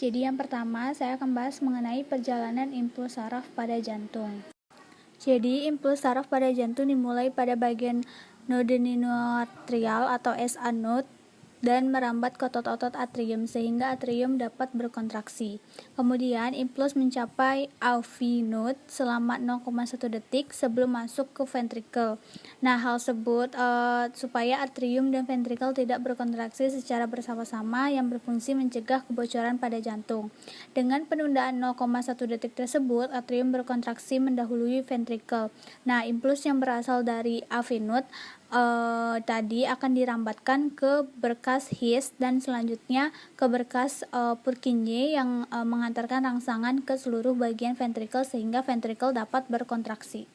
Jadi yang pertama saya akan bahas mengenai perjalanan impuls saraf pada jantung. Jadi impuls saraf pada jantung dimulai pada bagian nodenindoatrial atau SA node dan merambat ke otot-otot atrium sehingga atrium dapat berkontraksi. Kemudian impuls mencapai AV node selama 0,1 detik sebelum masuk ke ventricle. Nah, hal tersebut supaya atrium dan ventricle tidak berkontraksi secara bersama-sama yang berfungsi mencegah kebocoran pada jantung. Dengan penundaan 0,1 detik tersebut, atrium berkontraksi mendahului ventricle. Nah, impuls yang berasal dari AV node tadi akan dirambatkan ke berkas His dan selanjutnya ke berkas Purkinje yang mengantarkan rangsangan ke seluruh bagian ventricle sehingga ventricle dapat berkontraksi.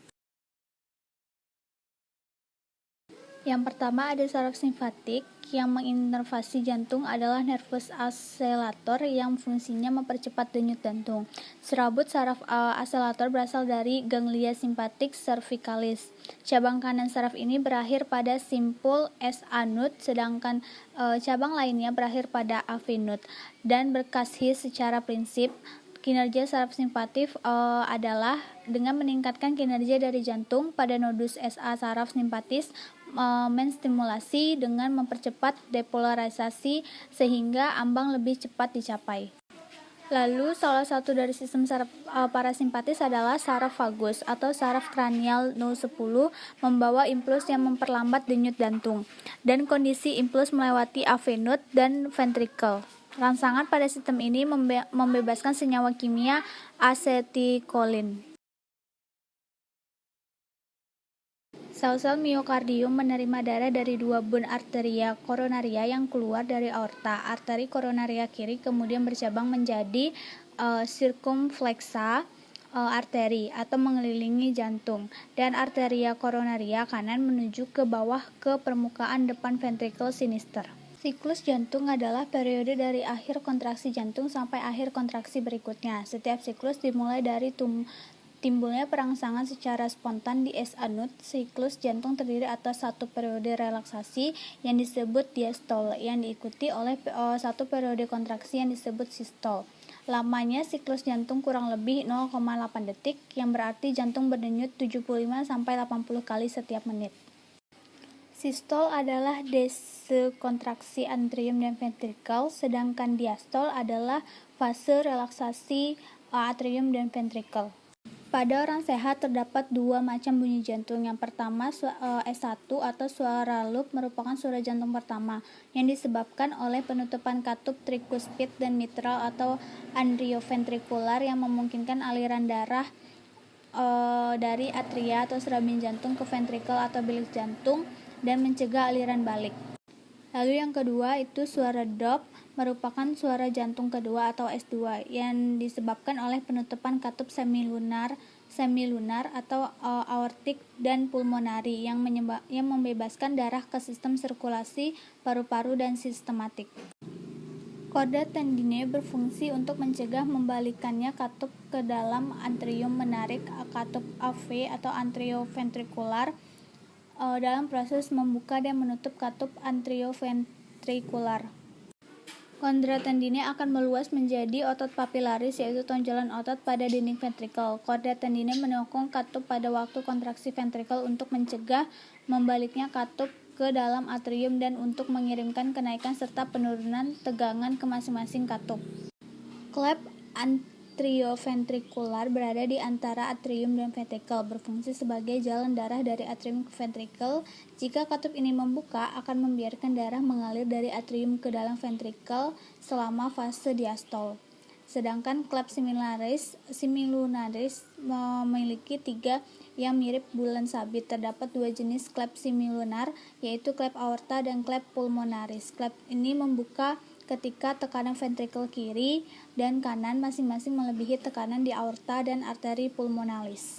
Yang pertama ada saraf simpatik yang menginervasi jantung adalah nervus accelerator yang fungsinya mempercepat denyut jantung. Serabut saraf accelerator berasal dari ganglia simpatik cervicalis. Cabang kanan saraf ini berakhir pada simpul SA node, sedangkan cabang lainnya berakhir pada AV node. Dan berkas His secara prinsip kinerja saraf simpatik adalah dengan meningkatkan kinerja dari jantung pada nodus SA saraf simpatis menstimulasi dengan mempercepat depolarisasi sehingga ambang lebih cepat dicapai. Lalu salah satu dari sistem saraf parasimpatis adalah saraf vagus atau saraf kranial node 10 membawa impuls yang memperlambat denyut jantung dan kondisi impuls melewati AV node dan ventricle. Rangsangan pada sistem ini membebaskan senyawa kimia asetilkolin. Sel-sel miokardium menerima darah dari dua bun arteria koronaria yang keluar dari aorta. Arteri koronaria kiri kemudian bercabang menjadi sirkumflexa arteri atau mengelilingi jantung, dan arteria koronaria kanan menuju ke bawah ke permukaan depan ventricle sinister. Siklus jantung adalah periode dari akhir kontraksi jantung sampai akhir kontraksi berikutnya. Setiap siklus dimulai dari timbulnya perangsangan secara spontan di SA node. Siklus jantung terdiri atas satu periode relaksasi yang disebut diastole yang diikuti oleh satu periode kontraksi yang disebut sistole. Lamanya siklus jantung kurang lebih 0,8 detik yang berarti jantung berdenyut 75-80 kali setiap menit. Sistole adalah dekontraksi atrium dan ventricle, sedangkan diastole adalah fase relaksasi atrium dan ventricle. Pada orang sehat terdapat dua macam bunyi jantung. Yang pertama S1 atau suara loop merupakan suara jantung pertama yang disebabkan oleh penutupan katup trikuspid dan mitral atau atrioventrikular yang memungkinkan aliran darah dari atria atau serabin jantung ke ventrikel atau bilik jantung dan mencegah aliran balik. Lalu yang kedua itu suara DOP merupakan suara jantung kedua atau S2 yang disebabkan oleh penutupan katup semilunar atau aortik dan pulmonari yang membebaskan darah ke sistem sirkulasi paru-paru dan sistematik. Korda tendine berfungsi untuk mencegah membalikannya katup ke dalam atrium, menarik katup AV atau atrioventrikular dalam proses membuka dan menutup katup atrioventrikular. Korda tendine akan meluas menjadi otot papilaris, yaitu tonjolan otot pada dinding ventrikel. Korda tendine menyokong katup pada waktu kontraksi ventrikel untuk mencegah membaliknya katup ke dalam atrium dan untuk mengirimkan kenaikan serta penurunan tegangan ke masing-masing katup. Klep atrioventrikular berada di antara atrium dan ventrikel, berfungsi sebagai jalan darah dari atrium ke ventrikel. Jika katup ini membuka, akan membiarkan darah mengalir dari atrium ke dalam ventrikel selama fase diastole. Sedangkan klep semilunaris memiliki tiga yang mirip bulan sabit. Terdapat dua jenis klep semilunar, yaitu klep aorta dan klep pulmonaris. Klep ini membuka ketika tekanan ventrikel kiri dan kanan masing-masing melebihi tekanan di aorta dan arteri pulmonalis.